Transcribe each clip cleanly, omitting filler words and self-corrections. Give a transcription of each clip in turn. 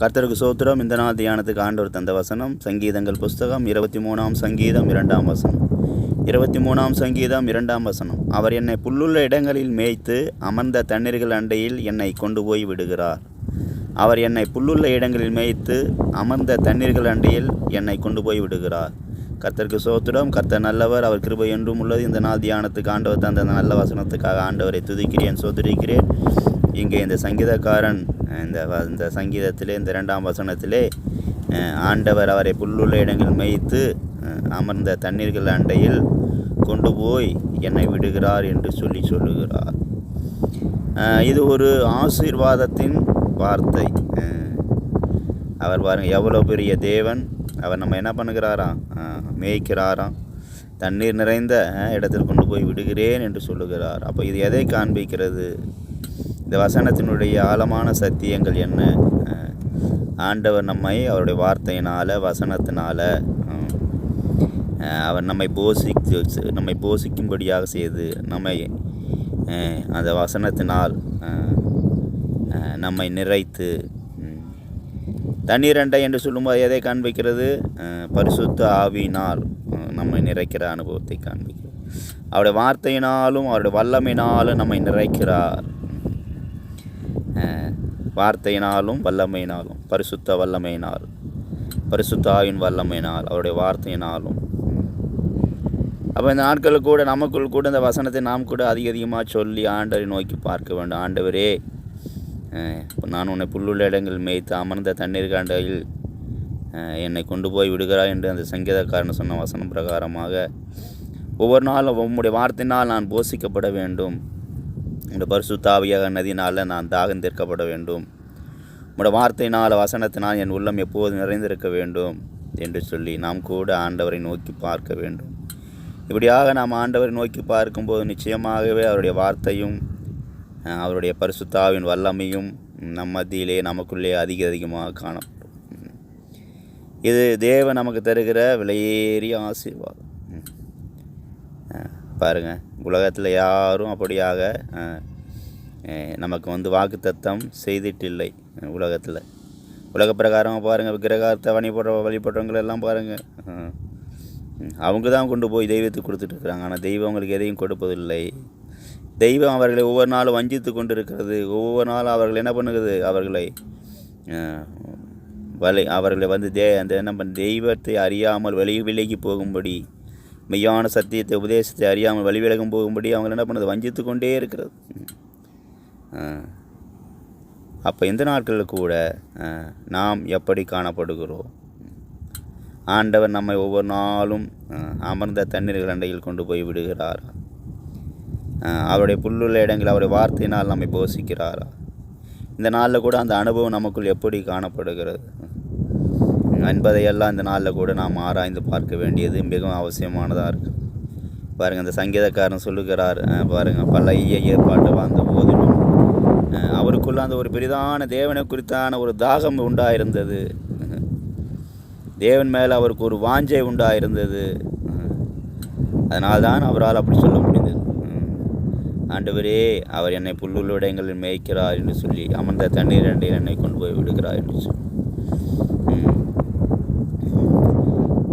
கர்த்தருக்கு சோத்திரம். இந்த நாள் தியானத்துக்கு ஆண்டவர் தந்த வசனம் சங்கீதங்கள் புஸ்தகம் 23ஆம் சங்கீதம் 2ஆம் வசனம். 23ஆம் சங்கீதம் 2ஆம் வசனம். அவர் என்னை புல்லுள்ள இடங்களில் மேய்த்து அமர்ந்த தண்ணீர்கள் அண்டையில் என்னை கொண்டு போய் விடுகிறார். அவர் என்னை புல்லுள்ள இடங்களில் மேய்த்து அமர்ந்த தண்ணீர்கள் அண்டையில் என்னை கொண்டு போய் விடுகிறார். கர்த்தருக்கு சோத்திரம். கர்த்தர் நல்லவர், அவர் கிருபை என்றும் உள்ளது. இந்த நாள் தியானத்துக்கு ஆண்டவர் தந்த நல்ல வசனத்துக்காக ஆண்டவரை துதிக்கிறேன், சோதரிக்கிறேன். இங்கே இந்த சங்கீதக்காரன் இந்த சங்கீதத்திலே இந்த 2ஆம் வசனத்திலே ஆண்டவர் அவரை புல்லுள்ள இடங்களில் மேய்த்து அமர்ந்த தண்ணீர்கள் அண்டையில் கொண்டு போய் என்னை விடுகிறார் என்று சொல்லுகிறார். இது ஒரு ஆசீர்வாதத்தின் வார்த்தை. அவர் பாருங்கள், எவ்வளோ பெரிய தேவன். அவர் நம்ம என்ன பண்ணுகிறாராம்? மேய்க்கிறாராம். தண்ணீர் நிறைந்த இடத்தில் கொண்டு போய் விடுகிறேன் என்று சொல்லுகிறார். அப்போ இது எதை காண்பிக்கிறது? இந்த வசனத்தினுடைய ஆழமான சத்தியங்கள் என்ன? ஆண்டவர் நம்மை அவருடைய வார்த்தையினால், வசனத்தினால் அவர் நம்மை போஷிக்கும்படியாக செய்து நம்மை அந்த வசனத்தினால் நம்மை நிறைத்து தண்ணீர் அண்டை என்று சொல்லும்போது எதை காண்பிக்கிறது? பரிசுத்த ஆவியினால் நம்மை நிறைக்கிற அனுபவத்தை காண்பிக்கிறது. அவருடைய வார்த்தையினாலும் அவருடைய வல்லமையினாலும் நம்மை நிறைக்கிறார். வார்த்தையினாலும் வல்லமையினாலும், பரிசுத்த வல்லமையினால், பரிசுத்த ஆவியின் வல்லமையினால், அவருடைய வார்த்தையினாலும். அப்போ இந்த நாட்களில் கூட நமக்குள் கூட இந்த வசனத்தை நாம் கூட அதிகமாக சொல்லி ஆண்டவரை நோக்கி பார்க்க வேண்டும். ஆண்டவரே, நான் உன்னை புல்லுள்ள இடங்கள் மேய்த்து அமர்ந்த தண்ணீர் காண்டையில் என்னை கொண்டு போய் விடுகிறாய் என்று அந்த சங்கீதக்காரன் சொன்ன வசனம் பிரகாரமாக ஒவ்வொரு நாளும் உம்முடைய வார்த்தையினால் நான் போஷிக்கப்பட வேண்டும். உங்களுடைய பரிசுத்த ஆவியாக நதியினால் நான் தாகம் தீர்க்கப்பட வேண்டும். உங்களுடைய வார்த்தையினால், வசனத்தினால் என் உள்ளம் எப்போது நிறைந்திருக்க வேண்டும் என்று சொல்லி நாம் கூட ஆண்டவரை நோக்கி பார்க்க வேண்டும். இப்படியாக நாம் ஆண்டவரை நோக்கி பார்க்கும்போது நிச்சயமாகவே அவருடைய வார்த்தையும் அவருடைய பரிசுத்த ஆவியின் வல்லமையும் நம் மத்தியிலே நமக்குள்ளே அதிகமாக காணப்படும். இது தேவன் நமக்கு தருகிற விலையேறிய ஆசீர்வாதம். பாருங்கள், உலகத்தில் யாரும் அப்படியாக நமக்கு வாக்குத்தத்தம் செய்துட்டில்லை. உலக பிரகாரம் பாருங்கள், விக்கிரகத்தை வழிபடுறவங்களெல்லாம் பாருங்கள், அவங்க தான் கொண்டு போய் தெய்வத்துக்கு கொடுத்துட்ருக்குறாங்க. ஆனால் தெய்வம் அவங்களுக்கு எதையும் கொடுப்பதில்லை. தெய்வம் அவர்களை ஒவ்வொரு நாளும் வஞ்சித்து கொண்டு இருக்கிறது. ஒவ்வொரு நாளும் அவர்கள் என்ன பண்ணுகிறது? அவர்களை தெய்வத்தை அறியாமல் விலகி போகும்படி, மெய்யான சத்தியத்தை உபதேசத்தை அறியாமல் வழிவிலகும் போகும்படி அவங்க என்ன பண்ணுறது? வஞ்சித்து கொண்டே இருக்கிறது. அப்போ இந்த நாட்களில் கூட நாம் எப்படி காணப்படுகிறோம்? ஆண்டவர் நம்மை ஒவ்வொரு நாளும் அமர்ந்த தண்ணீர்கள் அண்டையில் கொண்டு போய் விடுகிறாரா? அவருடைய புல்லுள்ள இடங்கள் அவருடைய வார்த்தையினால் நம்மை போஷிக்கிறாரா? இந்த நாளில் கூட அந்த அனுபவம் நமக்குள் எப்படி காணப்படுகிறது என்பதையெல்லாம் இந்த நாளில் கூட நாம் ஆராய்ந்து பார்க்க வேண்டியது மிகவும் அவசியமானதாக இருக்குது. பாருங்கள், இந்த சங்கீதக்காரன் சொல்லுகிறார், பாருங்கள், பழைய ஏற்பாட்டு வாழ்ந்த போதிலும் அவருக்குள்ள அந்த ஒரு பெரிதான தேவனை குறித்தான ஒரு தாகம் உண்டாயிருந்தது. தேவன் மேலே அவருக்கு ஒரு வாஞ்சை உண்டாயிருந்தது. அதனால்தான் அவரால் அப்படி சொல்ல முடிந்தது. ஆண்டவரே, அவர் என்னை புல்லுள்ள இடங்களில் மேய்க்கிறார் என்று சொல்லி அமர்ந்த தண்ணீர் அண்டையில் என்னை கொண்டு போய் விடுகிறார் என்று சொல்லி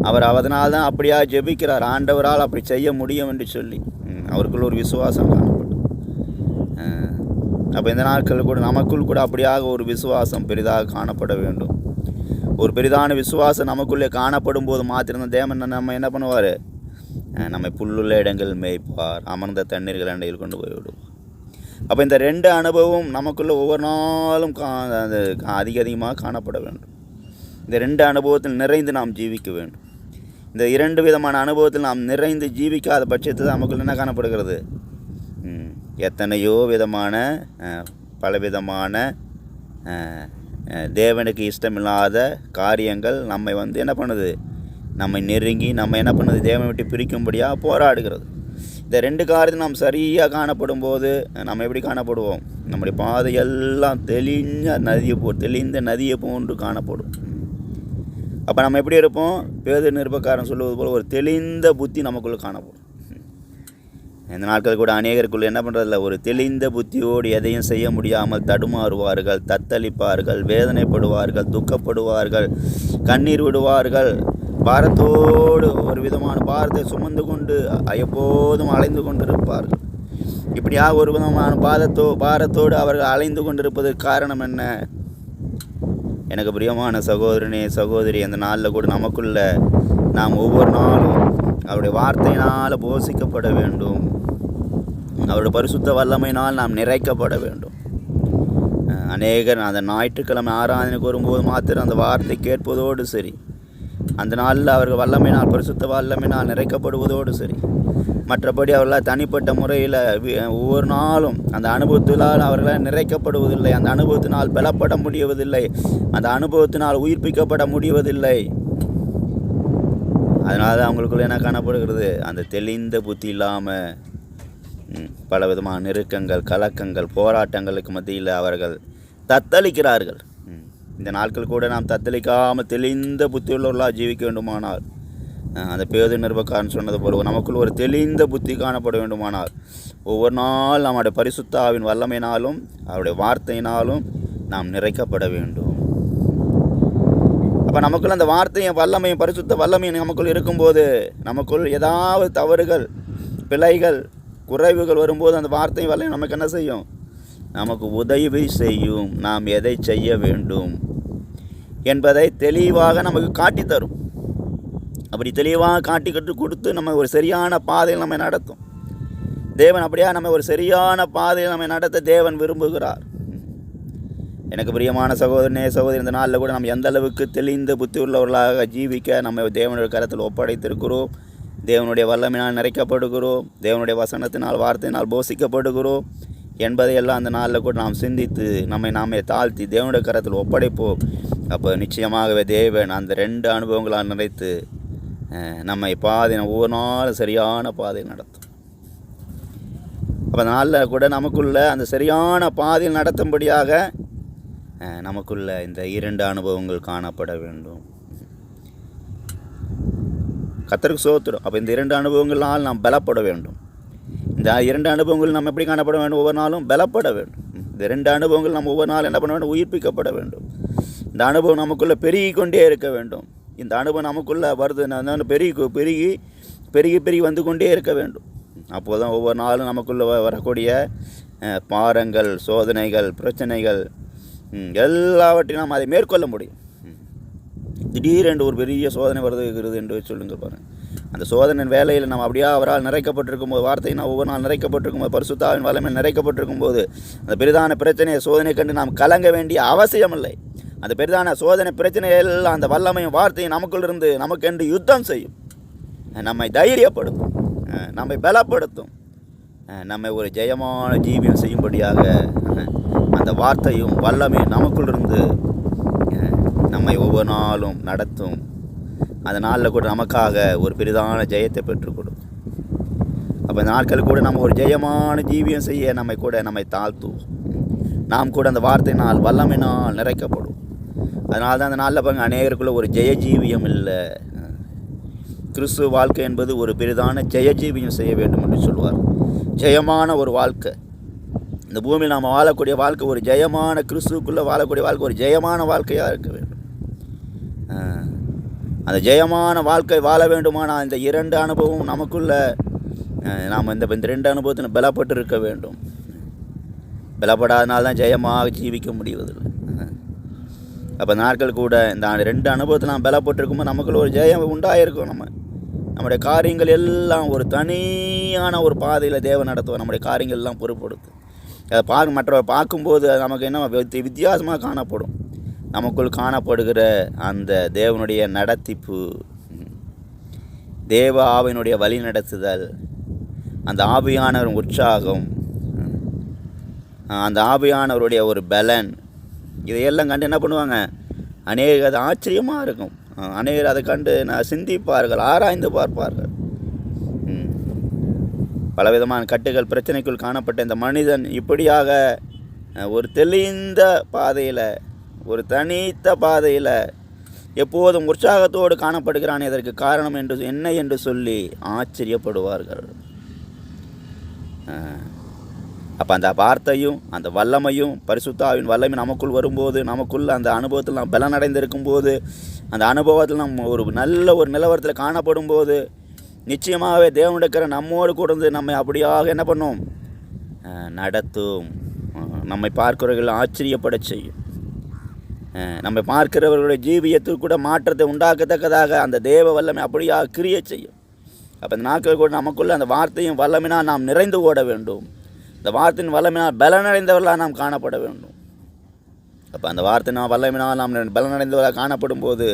அவர் அதனால்தான் அப்படியாக ஜெபிக்கிறார். ஆண்டவரால் அப்படி செய்ய முடியும் என்று சொல்லி அவருக்குள்ள ஒரு விசுவாசம் காணப்படும். அப்போ இந்த நாட்களில் கூட நமக்குள் கூட அப்படியாக ஒரு விசுவாசம் பெரிதாக காணப்பட வேண்டும். ஒரு பெரிதான விசுவாசம் நமக்குள்ளே காணப்படும் போது மாத்திரம் தேவன் நம்ம என்ன பண்ணுவார்? நம்மை புல்லுள்ள இடங்கள் மேய்ப்பார், அமர்ந்த தண்ணீர்கள் அண்டையில் கொண்டு போய் விடுவார். அப்போ இந்த 2 அனுபவம் நமக்குள்ளே ஒவ்வொரு நாளும் அதிகமாக காணப்பட வேண்டும். இந்த 2 அனுபவத்தில் நிறைந்து நாம் ஜீவிக்க வேண்டும். இந்த 2 விதமான அனுபவத்தில் நாம் நிறைந்து ஜீவிக்காத பட்சத்தில் நமக்குள்ள என்ன காணப்படுகிறது? எத்தனையோ விதமான பலவிதமான தேவனுக்கு இஷ்டமில்லாத காரியங்கள் நம்மை என்ன பண்ணுது? நம்மை நெருங்கி நம்ம என்ன பண்ணுது? தேவனை விட்டு பிரிக்கும்படியாக போராடுகிறது. இந்த 2 காரியத்தில் நாம் சரியாக காணப்படும் போது நம்ம எப்படி காணப்படுவோம்? நம்முடைய பாதையெல்லாம் தெளிந்த நதியை போன்று காணப்படும். அப்போ நம்ம எப்படி இருப்போம்? பேதுரு நிருபக்காரன் சொல்லுவது போல் ஒரு தெளிந்த புத்தி நமக்குள்ளே காணப்படும். இந்த நாட்கள் கூட அநேகருக்குள்ள என்ன பண்ணுறதில்ல, ஒரு தெளிந்த புத்தியோடு எதையும் செய்ய முடியாமல் தடுமாறுவார்கள், தத்தளிப்பார்கள், வேதனைப்படுவார்கள், துக்கப்படுவார்கள், கண்ணீர் விடுவார்கள், பாரத்தோடு ஒரு விதமான பாரத்தை சுமந்து கொண்டு எப்போதும் அலைந்து கொண்டிருப்பார்கள். இப்படியாக ஒரு விதமான பாரத்தோடு அவர்கள் அலைந்து கொண்டிருப்பதற்கு காரணம் என்ன? எனக்கு பிரியமான சகோதரனே சகோதரி, அந்த நாளில் கூட நமக்குள்ள நாம் ஒவ்வொரு நாளும் அவருடைய வார்த்தையினால் போஷிக்கப்பட வேண்டும். அவருடைய பரிசுத்த வல்லமையினால் நாம் நிறைக்கப்பட வேண்டும். அநேகர் அந்த ஞாயிற்றுக்கிழமை ஆராதனைக்கு வரும்போது மாத்திரம் அந்த வார்த்தை கேட்பதோடு சரி, அந்த நாளில் அவர்கள் வல்லமையினால் பரிசுத்த வல்லமையினால் நிறைக்கப்படுவதோடு சரி, மற்றபடி அவர்களால் தனிப்பட்ட முறையில் ஒவ்வொரு நாளும் அந்த அனுபவத்தினால் அவர்களால் நிறைக்கப்படுவதில்லை, அந்த அனுபவத்தினால் பலப்பட முடிவதில்லை, அந்த அனுபவத்தினால் உயிர்ப்பிக்கப்பட முடிவதில்லை. அதனால தான் அவங்களுக்குள்ள என்ன காணப்படுகிறது, அந்த தெளிந்த புத்தி இல்லாமல் பல விதமான நெருக்கங்கள், கலக்கங்கள், போராட்டங்களுக்கு மத்தியில் அவர்கள் தத்தளிக்கிறார்கள். இந்த நாட்கள் கூட நாம் தத்தளிக்காமல் தெளிந்த புத்தியுள்ளவர்களாக ஜீவிக்க வேண்டுமானால், அந்த பேது நிருபக்காரன் சொன்னது போல நமக்குள் ஒரு தெளிந்த புத்தி காணப்பட வேண்டுமானால், ஒவ்வொரு நாள் நம்முடைய பரிசுத்தாவின் வல்லமையினாலும் அவருடைய வார்த்தையினாலும் நாம் நிறைக்கப்பட வேண்டும். அப்போ நமக்குள் அந்த வார்த்தையும் வல்லமையும் பரிசுத்த வல்லமையும் நமக்குள் இருக்கும்போது, நமக்குள் ஏதாவது தவறுகள், பிழைகள், குறைவுகள் வரும்போது அந்த வார்த்தையும் வல்லமையும் நமக்கு என்ன செய்யும்? நமக்கு உதவி செய்யும். நாம் எதை செய்ய வேண்டும் என்பதை தெளிவாக நமக்கு காட்டித்தரும். அப்படி தெளிவாக காட்டி கொடுத்து நம்ம ஒரு சரியான பாதையில் நம்ம நடத்தும். தேவன் அப்படியா நம்ம ஒரு சரியான பாதையில் நம்ம நடத்த தேவன் விரும்புகிறார். எனக்கு பிரியமான சகோதரனே சகோதரி, இந்த நாளில் கூட நம்ம எந்த அளவுக்கு தெளிந்த புத்தி உள்ளவர்களாக ஜீவிக்க நம்ம தேவனுடைய கரத்தில் ஒப்படைத்திருக்கிறோம், தேவனுடைய வல்லமையினால் நிறைக்கப்படுகிறோம், தேவனுடைய வசனத்தினால் வார்த்தையினால் போஷிக்கப்படுகிறோம் என்பதையெல்லாம் அந்த நாளில் கூட நாம் சிந்தித்து நாமே தாழ்த்தி தேவனுடைய கரத்தில் ஒப்படைப்போம். அப்போ நிச்சயமாகவே தேவன் அந்த 2 அனுபவங்களால் நிறைத்து நம்மை ஒவ்வொரு நாளும் சரியான பாதையில் நடத்தும். அப்போ நாளில் கூட நமக்குள்ள அந்த சரியான பாதையில் நடத்தும்படியாக நமக்குள்ள இந்த 2 அனுபவங்கள் காணப்பட வேண்டும். கர்த்தருக்கு ஸ்தோத்திரம். அப்போ இந்த 2 அனுபவங்களால் நாம் பலப்பட வேண்டும். இந்த 2 அனுபவங்கள் நம்ம எப்படி காணப்பட வேண்டும்? ஒவ்வொரு நாளும் பலப்பட வேண்டும். இந்த 2 அனுபவங்கள் நம்ம ஒவ்வொரு நாளும் என்ன பண்ண வேண்டும்? உயிர்ப்பிக்கப்பட வேண்டும். இந்த அனுபவம் நமக்குள்ளே பெருகி கொண்டே இருக்க வேண்டும். இந்த அனுபவம் நமக்குள்ளே வருது பெருகி வந்து கொண்டே இருக்க வேண்டும். அப்போது தான் ஒவ்வொரு நாளும் நமக்குள்ளே வரக்கூடிய பாரங்கள், சோதனைகள், பிரச்சனைகள் எல்லாவற்றையும் நாம் அதை மேற்கொள்ள முடியும். திடீரென்று ஒரு பெரிய சோதனை வருகிறது என்று சொல்லுங்கள் பாருங்கள். அந்த சோதனை வேலையில் நம்ம அப்படியே அவரால் நிறைக்கப்பட்டிருக்கும் போது, வார்த்தையினால் ஒவ்வொரு நாள் நிறைக்கப்பட்டிருக்கும் போது, பரிசுத்தாவின் வல்லமையில் நிறைக்கப்பட்டிருக்கும் போது, அந்த பெரிதான பிரச்சனையை சோதனை கண்டு நாம் கலங்க வேண்டிய அவசியமில்லை. அந்த பெரிதான சோதனை பிரச்சனையெல்லாம் அந்த வல்லமையும் வார்த்தையும் நமக்குள்ளிருந்து நமக்கென்று யுத்தம் செய்யும், நம்மை தைரியப்படுத்தும், நம்மை பலப்படுத்தும், நம்மை ஒரு ஜெயமான ஜீவியம் செய்யும்படியாக அந்த வார்த்தையும் வல்லமையும் நமக்குள்ளிருந்து நம்மை ஒவ்வொரு நாளும் நடத்தும். அந்த நாளில் கூட நமக்காக ஒரு பெரிதான ஜெயத்தை பெற்றுக் கொடுக்கும். அப்போ நாட்கள் கூட நம்ம ஒரு ஜெயமான ஜீவியம் செய்ய நம்மை தாழ்த்துவோம். நாம் கூட அந்த வார்த்தையினால் வல்லமையினால் நிறைக்கப்படும். அதனால தான் அந்த நாளில் பாருங்கள், அநேகருக்குள்ள ஒரு ஜெய ஜீவியம் இல்லை. கிறிஸ்துவ வாழ்க்கை என்பது ஒரு பெரிதான ஜெய ஜீவியம் செய்ய வேண்டும் என்று சொல்வார். ஜெயமான ஒரு வாழ்க்கை, இந்த பூமியில் நாம் வாழக்கூடிய வாழ்க்கை ஒரு ஜெயமான, கிறிஸ்துவுக்குள்ளே வாழக்கூடிய வாழ்க்கை ஒரு ஜெயமான வாழ்க்கையாக இருக்க வேண்டும். அந்த ஜெயமான வாழ்க்கை வாழ வேண்டுமானால் இந்த 2 அனுபவம் நமக்குள்ள நாம் இந்த 2 அனுபவத்தில் பலப்பட்டு இருக்க வேண்டும். பலப்படாதனால தான் ஜெயமாக ஜீவிக்க முடிவதில்லை. அப்போ நாட்கள் கூட இந்த 2 அனுபவத்தில் நாம் பலப்பட்டிருக்கும்போது நமக்குள்ள ஒரு ஜெயம் உண்டாயிருக்கும். நம்முடைய காரியங்கள் எல்லாம் ஒரு தனியான ஒரு பாதையில் தேவன் நடத்துவோம். நம்முடைய காரியங்கள் எல்லாம் பொறுப்படுத்து அதை மற்றவரை பார்க்கும்போது நமக்கு என்ன வித்தியாசமாக காணப்படும். நமக்குள் காணப்படுகிற அந்த தேவனுடைய நடத்திப்பு, தேவ ஆவியினுடைய வழி நடத்துதல், அந்த ஆவியானவர் உற்சாகம், அந்த ஆவியானவருடைய ஒரு பலன், இதையெல்லாம் கண்டு என்ன பண்ணுவாங்க? அநேகர் அது ஆச்சரியமாக இருக்கும். அநேகர் அதை கண்டு சிந்திப்பார்கள், ஆராய்ந்து பார்ப்பார்கள். பலவிதமான கட்டுகள், பிரச்சனைக்குள் காணப்பட்ட இந்த மனிதன் இப்படியாக ஒரு தெளிந்த பாதையில், ஒரு தனித்த பாதையில் எப்போதும் உற்சாகத்தோடு காணப்படுகிறான். இதற்கு காரணம் என்ன என்று சொல்லி ஆச்சரியப்படுவார்கள். அப்போ அந்த வார்த்தையும் அந்த வல்லமையும் பரிசுத்த ஆவியின் வல்லமை நமக்குள் வரும்போது, நமக்குள்ள அந்த அனுபவத்தில் நாம் பலனடைந்திருக்கும் போது, அந்த அனுபவத்தில் நம்ம ஒரு நல்ல ஒரு நிலவரத்தில் காணப்படும் போது, நிச்சயமாகவே தேவனுடைய நம்மோடு கூட இருந்து நம்மை அப்படியாக என்ன பண்ணும், நடத்தும். நம்மை பார்க்கிறவர்கள் ஆச்சரியப்பட செய்யும். நம்மை பார்க்கிறவர்களுடைய ஜீவியத்தில் கூட மாற்றத்தை உண்டாக்கத்தக்கதாக அந்த தேவ வல்லமை அப்படியாக கிரியை செய்யும். அப்போ இந்த நாட்கள் கூட நமக்குள்ள அந்த வார்த்தையும் வல்லமைனால் நாம் நிறைந்து ஓட வேண்டும். இந்த வார்த்தையின் வல்லமையினால் பலனடைந்தவர்களாக நாம் காணப்பட வேண்டும். அப்போ அந்த வார்த்தையினால் வல்லமையினால் நாம் பலனடைந்தவர்களாக காணப்படும் போது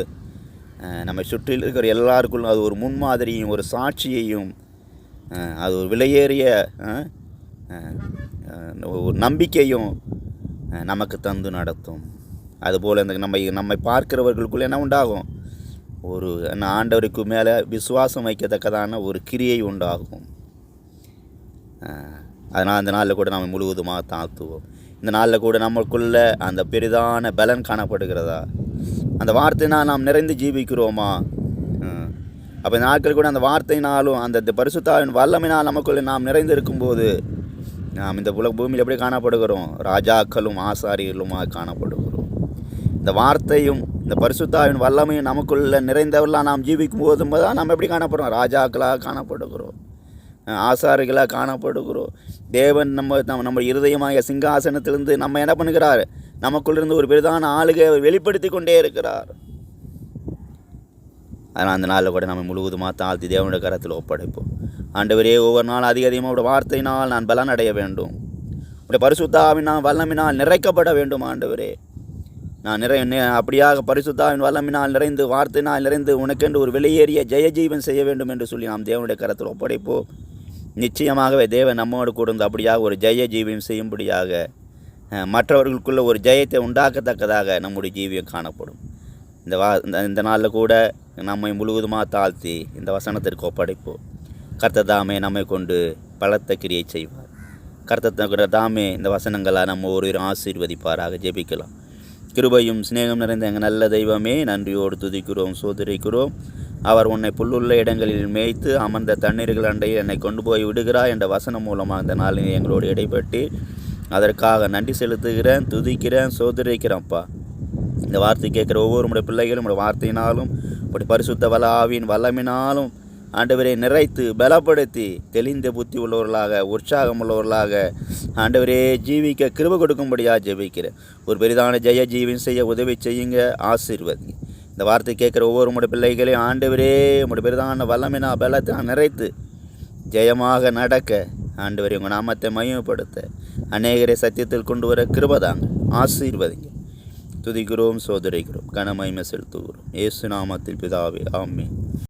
நம்மை சுற்றில் இருக்கிற எல்லாருக்குள்ளும் அது ஒரு முன்மாதிரியும் ஒரு சாட்சியையும் அது ஒரு விலையேறிய ஒரு நம்பிக்கையும் நமக்கு தந்து நடத்தும். அதுபோல் இந்த நம்மை பார்க்கிறவர்களுக்குள்ள என்ன உண்டாகும், ஒரு ஆண்டவருக்கு மேலே விசுவாசம் வைக்கத்தக்கதான ஒரு கிரியை உண்டாகும். அதனால் அந்த நாளில் கூட நம்ம முழுவதுமாக தாழ்த்துவோம். இந்த நாளில் கூட நம்மளுக்குள்ள அந்த பெரிதான பலன் காணப்படுகிறதா, அந்த வார்த்தையினால் நாம் நிறைந்து ஜீவிக்கிறோமா? அப்போ இந்த நாட்கள் கூட அந்த வார்த்தையினாலும் அந்த பரிசுத்தாவின் வல்லமையினால் நமக்குள்ளே நாம் நிறைந்து இருக்கும்போது நாம் இந்த பூமியில் எப்படி காணப்படுகிறோம், ராஜாக்களும் ஆசாரியர்களுமாக காணப்படுகிறோம். இந்த வார்த்தையும் இந்த பரிசுத்தாவின் வல்லமையும் நமக்குள்ள நிறைந்தவர்களாக நாம் ஜீவிக்கும் போதும் தான் நம்ம எப்படி காணப்படுறோம், ராஜாக்களாக காணப்படுகிறோம், ஆசாரிகளாக காணப்படுகிறோம். தேவன் நம்ம இருதயமாக சிங்காசனத்திலிருந்து நம்ம என்ன பண்ணுகிறார், நமக்குள்ளிருந்து ஒரு பெரிதான ஆளுகை வெளிப்படுத்தி கொண்டே இருக்கிறார். அதனால் அந்த நாளில் கூட நம்ம முழுவதுமாக தாழ்த்தி தேவனுடைய கரத்தில் ஒப்படைப்போம். ஆண்டவரே, ஒவ்வொரு நாள் அதிகமாக உடைய வார்த்தையினால் நான் பலன் அடைய வேண்டும், உடைய பரிசுத்தாவினால் வல்லமினால் நிறைக்கப்பட வேண்டும். ஆண்டவரே, நான் அப்படியாக பரிசுத்தாவின் வல்லமினால் நிறைந்து வார்த்தையினால் நிறைந்து உனக்கென்று ஒரு வெளியேறிய ஜெயஜீவன் செய்ய வேண்டும் என்று சொல்லி நாம் தேவனுடைய கரத்தில் ஒப்படைப்போம். நிச்சயமாகவே தேவன் நம்மோடு கூர்ந்து அப்படியாக ஒரு ஜெய ஜீவியம் செய்யும்படியாக மற்றவர்களுக்குள்ள ஒரு ஜெயத்தை உண்டாக்கத்தக்கதாக நம்முடைய ஜீவியம் காணப்படும். இந்த நாளில் கூட நம்மை முழுவதுமாக தாழ்த்தி இந்த வசனத்திற்கு ஒப்படைப்போம். கர்த்தர் தாமே நம்மை கொண்டு பலத்த கிரியை செய்வார். கர்த்தர் தாமே இந்த வசனங்களாக நம்ம ஒருவரும் ஆசீர்வதிப்பாராக. ஜெபிக்கலாம். கிருபையும் சிநேகம் நிறைந்த எங்கள் நல்ல தெய்வமே, நன்றியோடு துதிக்கிறோம், சோதரிக்கிறோம். அவர் உன்னை புல்லுள்ள இடங்களில் மேய்த்து அமர்ந்த தண்ணீர்கள் அண்டையில் என்னை கொண்டு போய் விடுகிறார் என்ற வசனம் மூலமாக இந்த நாளில் எங்களோடு இடைப்பட்டு அதற்காக நன்றி செலுத்துகிறேன், துதிக்கிறேன், சோதரிக்கிறேன்ப்பா. இந்த வார்த்தை கேட்குற ஒவ்வொரு முறை பிள்ளைகளும் உடைய வார்த்தையினாலும் அப்படி பரிசுத்த ஆவியின் வல்லமினாலும் ஆண்டவரை நிறைத்து பலப்படுத்தி தெளிந்த புத்தி உள்ளவர்களாக உற்சாகம் உள்ளவர்களாக ஆண்டவரே ஜீவிக்க கிருபை கொடுக்கும்படியாக ஜெபிக்கிறேன். ஒரு பெரிதான ஜெய ஜீவன் செய்ய உதவி செய்யுங்க, ஆசீர்வதிங்க. இந்த வார்த்தை கேட்குற ஒவ்வொரு முறை பிள்ளைகளையும் ஆண்டவரே உங்களுடைய பெரிதான வல்லமினா பலத்தை நிறைத்து ஜெயமாக நடக்க ஆண்டவரே உங்கள் நாமத்தை மகிமைப்படுத்த அநேகரை சத்தியத்தில் கொண்டு வர கிருபைதாங்க, ஆசீர்வதிங்க. துதிக்கிறோம், சோதரிக்கிறோம், கனமகிமை செலுத்துகிறோம். இயேசு நாமத்தில் பிதாவே, ஆமென்.